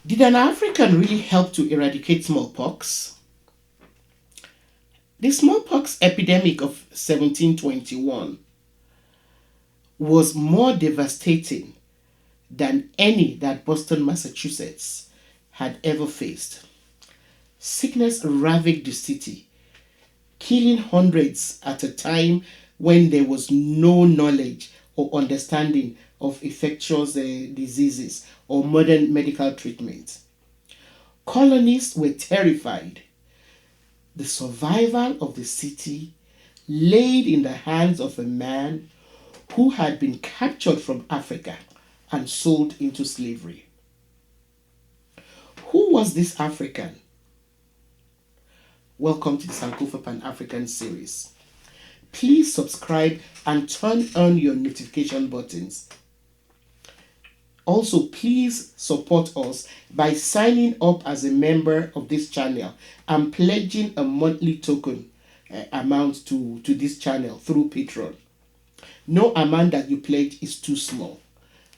Did an African really help to eradicate smallpox? The smallpox epidemic of 1721 was more devastating than any that Boston, Massachusetts had ever faced. Sickness ravaged the city, killing hundreds at a time when there was no knowledge or understanding of infectious diseases or modern medical treatment. Colonists were terrified. The survival of the city laid in the hands of a man who had been captured from Africa and sold into slavery. Who was this African? Welcome to the Sankofa Pan African series. Please subscribe and turn on your notification buttons. Also, please support us by signing up as a member of this channel and pledging a monthly token amount to this channel through Patreon. No amount that you pledge is too small,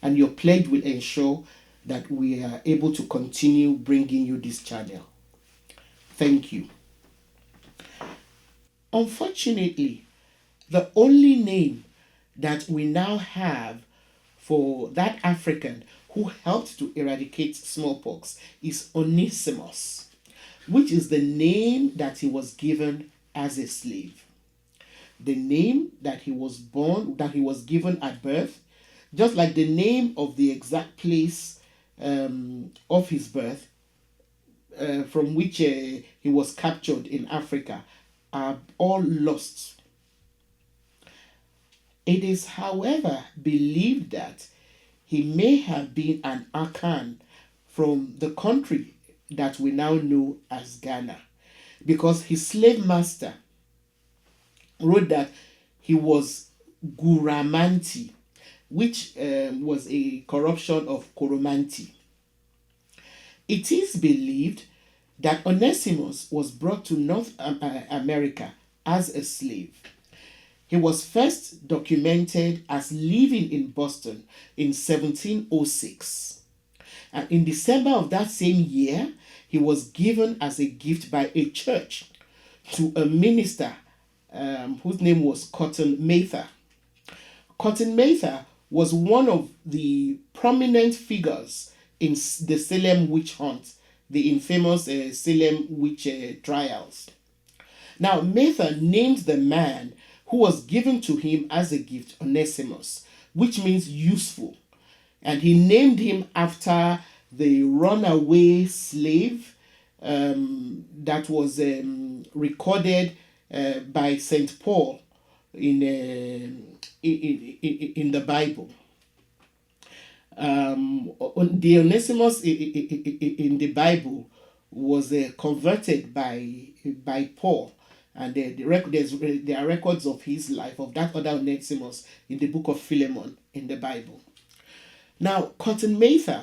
and your pledge will ensure that we are able to continue bringing you this channel. Thank you. Unfortunately, the only name that we now have for that African who helped to eradicate smallpox is Onesimus, which is the name that he was given as a slave. The name that he was given at birth, just like the name of the exact place of his birth, from which he was captured in Africa, are all lost. It is, however, believed that he may have been an Akan from the country that we now know as Ghana, because his slave master wrote that he was Guramanti, which was a corruption of Koromanti. It is believed that Onesimus was brought to North America as a slave. He was first documented as living in Boston in 1706. And in December of that same year, he was given as a gift by a church to a minister whose name was Cotton Mather. Cotton Mather was one of the prominent figures in the Salem witch hunt, the infamous Salem witch trials. Now, Mather named the man who was given to him as a gift Onesimus, which means useful. And he named him after the runaway slave that was recorded by St. Paul in the Bible. The Onesimus in the Bible was converted by Paul, and there are records of his life, of that other Onesimus, in the book of Philemon in the Bible. Now, Cotton Mather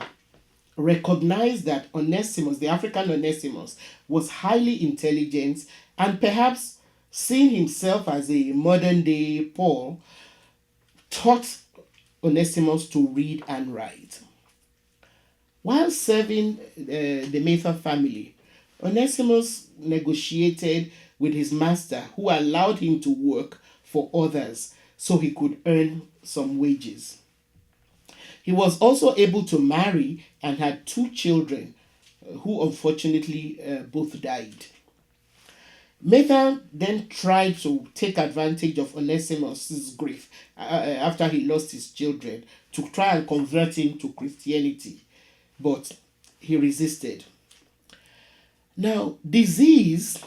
recognized that Onesimus, the African Onesimus, was highly intelligent, and perhaps seeing himself as a modern day Paul, taught Onesimus to read and write. While serving the Mather family, Onesimus negotiated with his master, who allowed him to work for others so he could earn some wages. He was also able to marry and had 2 children who unfortunately both died. Mather then tried to take advantage of Onesimus' grief after he lost his children to try and convert him to Christianity, but he resisted. Now, disease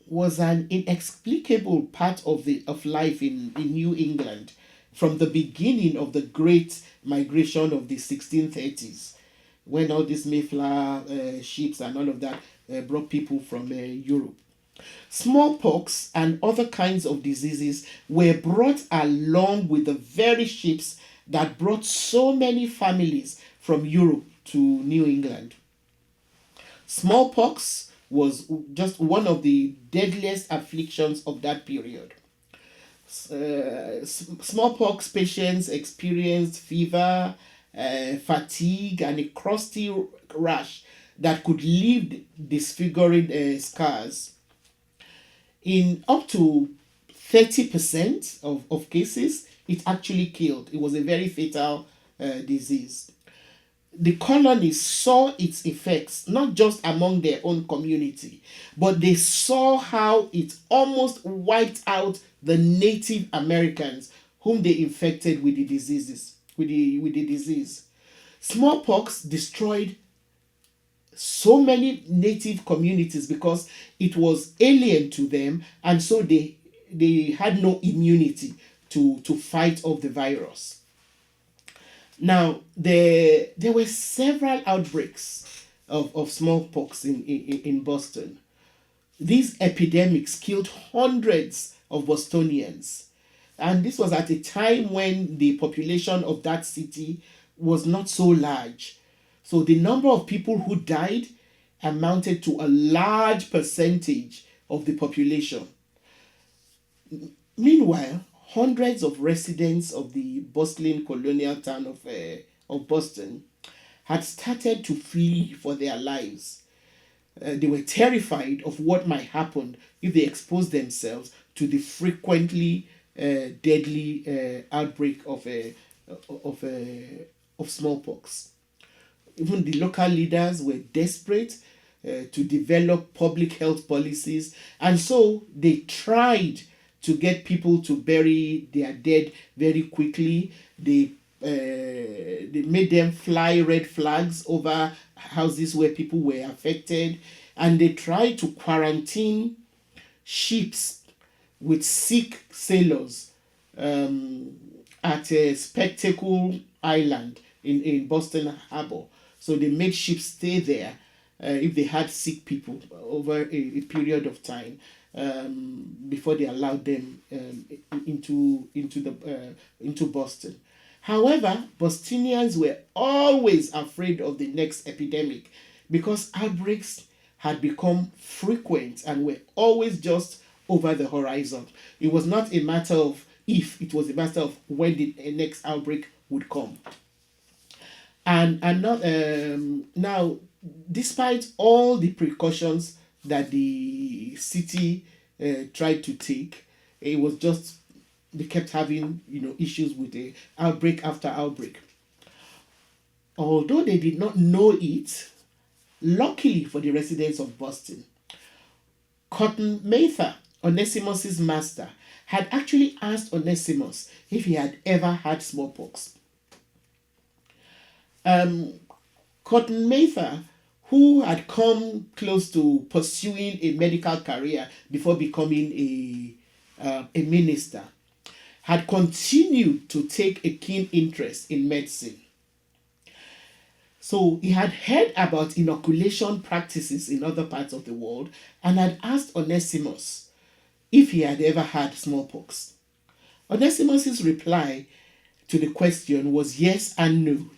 was an inexplicable part of life in New England from the beginning of the Great Migration of the 1630s, when all these Mayflower ships and all of that brought people from Europe. Smallpox and other kinds of diseases were brought along with the very ships that brought so many families from Europe to New England. Smallpox was just one of the deadliest afflictions of that period. Smallpox patients experienced fever fatigue, and a crusty rash that could leave disfiguring scars. In up to 30% of cases, it actually killed. It was a very fatal disease. The colonists saw its effects not just among their own community, but they saw how it almost wiped out the Native Americans whom they infected with the diseases with the disease. Smallpox destroyed so many native communities because it was alien to them, and so they had no immunity to fight off the virus. Now, there were several outbreaks of smallpox in Boston. These epidemics killed hundreds of Bostonians. And this was at a time when the population of that city was not so large. So the number of people who died amounted to a large percentage of the population. Meanwhile, hundreds of residents of the bustling colonial town of Boston had started to flee for their lives. They were terrified of what might happen if they exposed themselves to the frequently deadly outbreak of, of smallpox. Even the local leaders were desperate to develop public health policies, and so they tried to get people to bury their dead very quickly. They made them fly red flags over houses where people were affected, and they tried to quarantine ships with sick sailors at a Spectacle Island in Boston Harbor. So they made ships stay there if they had sick people over a period of time before they allowed them into Boston. However, Bostonians were always afraid of the next epidemic because outbreaks had become frequent and were always just over the horizon. It was not a matter of if, it was a matter of when the next outbreak would come. And not, now, despite all the precautions that the city tried to take, it was just they kept having issues with the outbreak after outbreak. Although they did not know it, luckily for the residents of Boston, Cotton Mather, Onesimus's master, had actually asked Onesimus if he had ever had smallpox. Cotton Mather, who had come close to pursuing a medical career before becoming a minister, had continued to take a keen interest in medicine. So he had heard about inoculation practices in other parts of the world and had asked Onesimus if he had ever had smallpox. Onesimus's reply to the question was yes and no.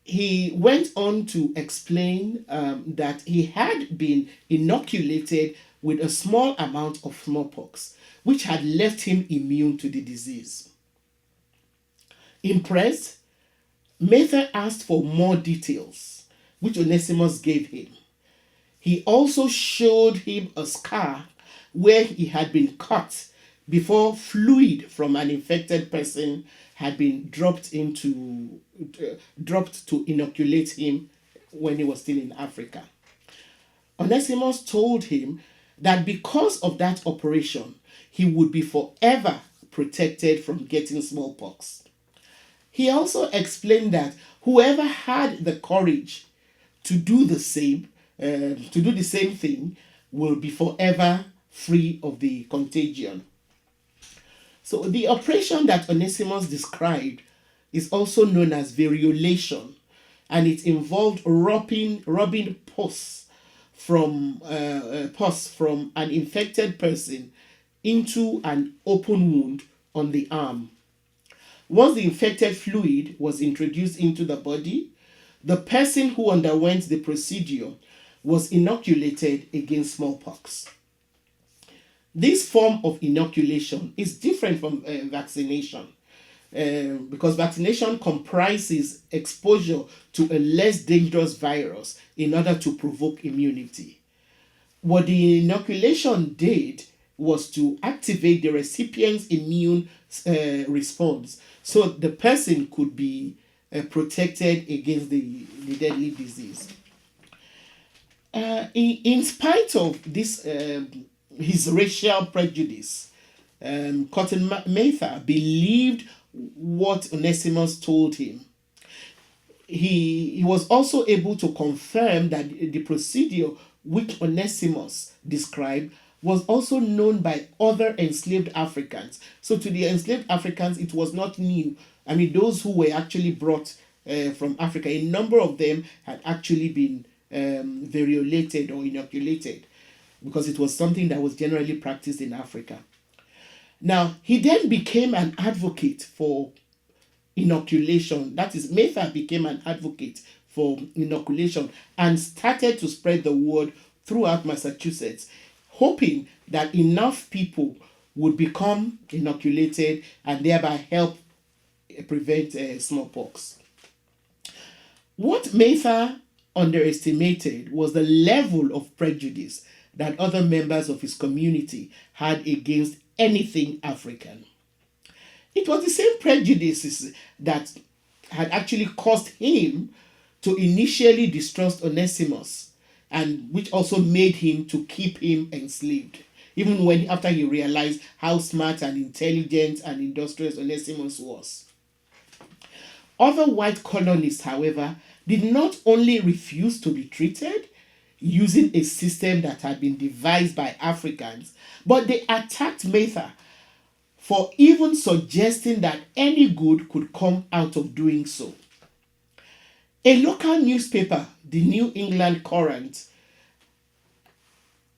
He went on to explain that he had been inoculated with a small amount of smallpox, which had left him immune to the disease. Impressed, Mather asked for more details, which Onesimus gave him. He also showed him a scar where he had been cut before fluid from an infected person had been dropped to inoculate him when he was still in Africa. Onesimus told him that because of that operation, he would be forever protected from getting smallpox. He also explained that whoever had the courage to do the same thing will be forever free of the contagion. So the operation that Onesimus described is also known as variolation, and it involved rubbing pus from an infected person into an open wound on the arm. Once the infected fluid was introduced into the body, the person who underwent the procedure was inoculated against smallpox. This form of inoculation is different from vaccination. because vaccination comprises exposure to a less dangerous virus in order to provoke immunity. What the inoculation did was to activate the recipient's immune response so the person could be protected against the deadly disease. In spite of this, his racial prejudice, Cotton Mather believed what Onesimus told him. He was also able to confirm that the procedure which Onesimus described was also known by other enslaved Africans. So to the enslaved Africans, it was not new. I mean, those who were actually brought from Africa, a number of them had actually been variolated or inoculated because it was something that was generally practiced in Africa. Now, he then became an advocate for inoculation. That is, Mather became an advocate for inoculation and started to spread the word throughout Massachusetts, hoping that enough people would become inoculated and thereby help prevent smallpox. What Mather underestimated was the level of prejudice that other members of his community had against anything African. It was the same prejudices that had actually caused him to initially distrust Onesimus, and which also made him to keep him enslaved, even when after he realized how smart and intelligent and industrious Onesimus was. Other white colonists, however, did not only refuse to be treated using a system that had been devised by Africans, but they attacked Mather for even suggesting that any good could come out of doing so. A local newspaper, the New England Courant,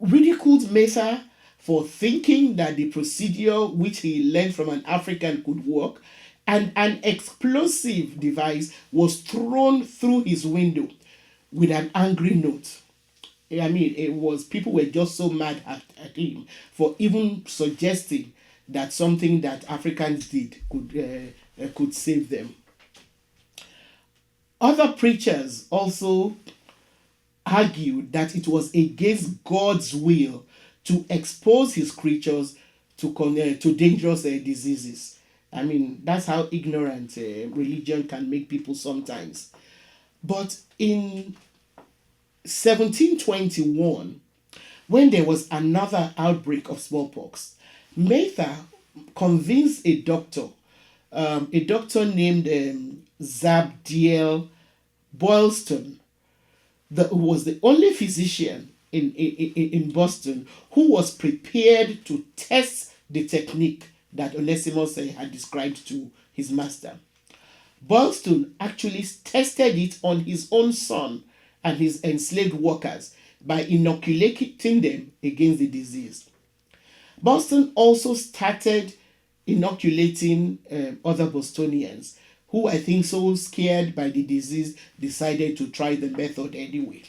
ridiculed Mather for thinking that the procedure which he learned from an African could work, and an explosive device was thrown through his window with an angry note. I mean, it was people were just so mad at him for even suggesting that something that Africans did could save them. Other preachers also argued that it was against God's will to expose his creatures to dangerous diseases. I mean, that's how ignorant religion can make people sometimes. But in 1721, when there was another outbreak of smallpox, Mather convinced a doctor named Zabdiel Boylston, who was the only physician in Boston who was prepared to test the technique that Onesimus had described to his master. Boylston actually tested it on his own son and his enslaved workers by inoculating them against the disease. Boston also started inoculating other Bostonians who, I think, so scared by the disease, decided to try the method anyway.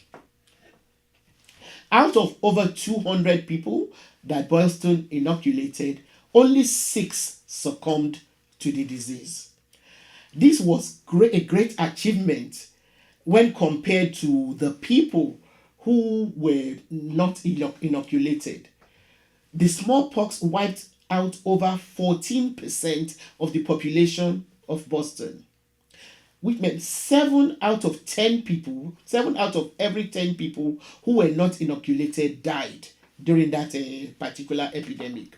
Out of over 200 people that Boylston inoculated, only 6 succumbed to the disease. This was a great achievement when compared to the people who were not inoculated. The smallpox wiped out over 14% of the population of Boston, which meant 7 out of every 10 people who were not inoculated died during that particular epidemic.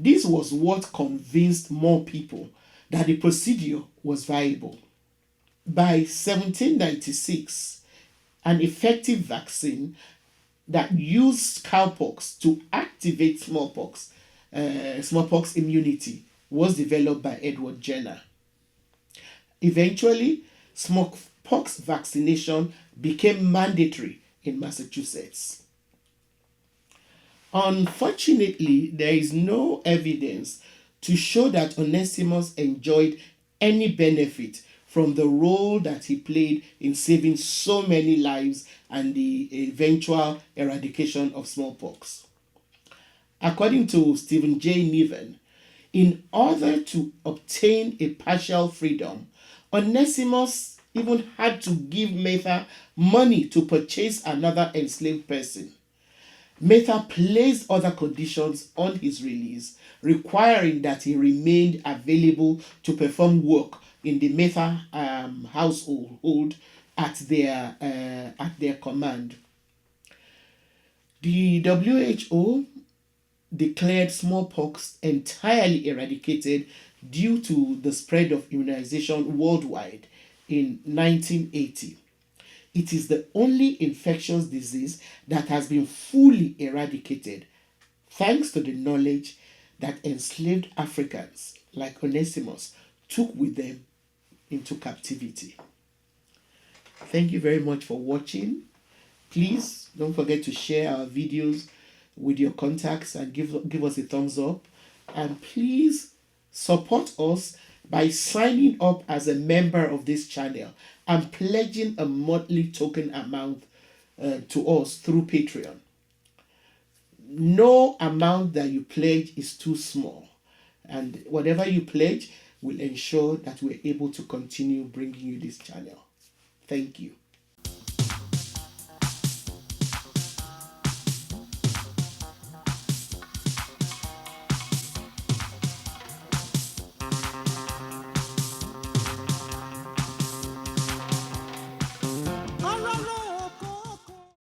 This was what convinced more people that the procedure was viable. By 1796, an effective vaccine that used cowpox to activate smallpox immunity was developed by Edward Jenner. Eventually, smallpox vaccination became mandatory in Massachusetts. Unfortunately, there is no evidence to show that Onesimus enjoyed any benefit from the role that he played in saving so many lives and the eventual eradication of smallpox. According to Stephen J. Niven, In order to obtain a partial freedom, Onesimus even had to give Mather money to purchase another enslaved person. Mather placed other conditions on his release, requiring that he remained available to perform work in the Mather household at their command. The WHO declared smallpox entirely eradicated due to the spread of immunization worldwide in 1980. It is the only infectious disease that has been fully eradicated thanks to the knowledge that enslaved Africans like Onesimus took with them into captivity. Thank you very much for watching. Please don't forget to share our videos with your contacts and give us a thumbs up. And please support us by signing up as a member of this channel and pledging a monthly token amount to us through Patreon. No amount that you pledge is too small, and whatever you pledge will ensure that we're able to continue bringing you this channel. Thank you.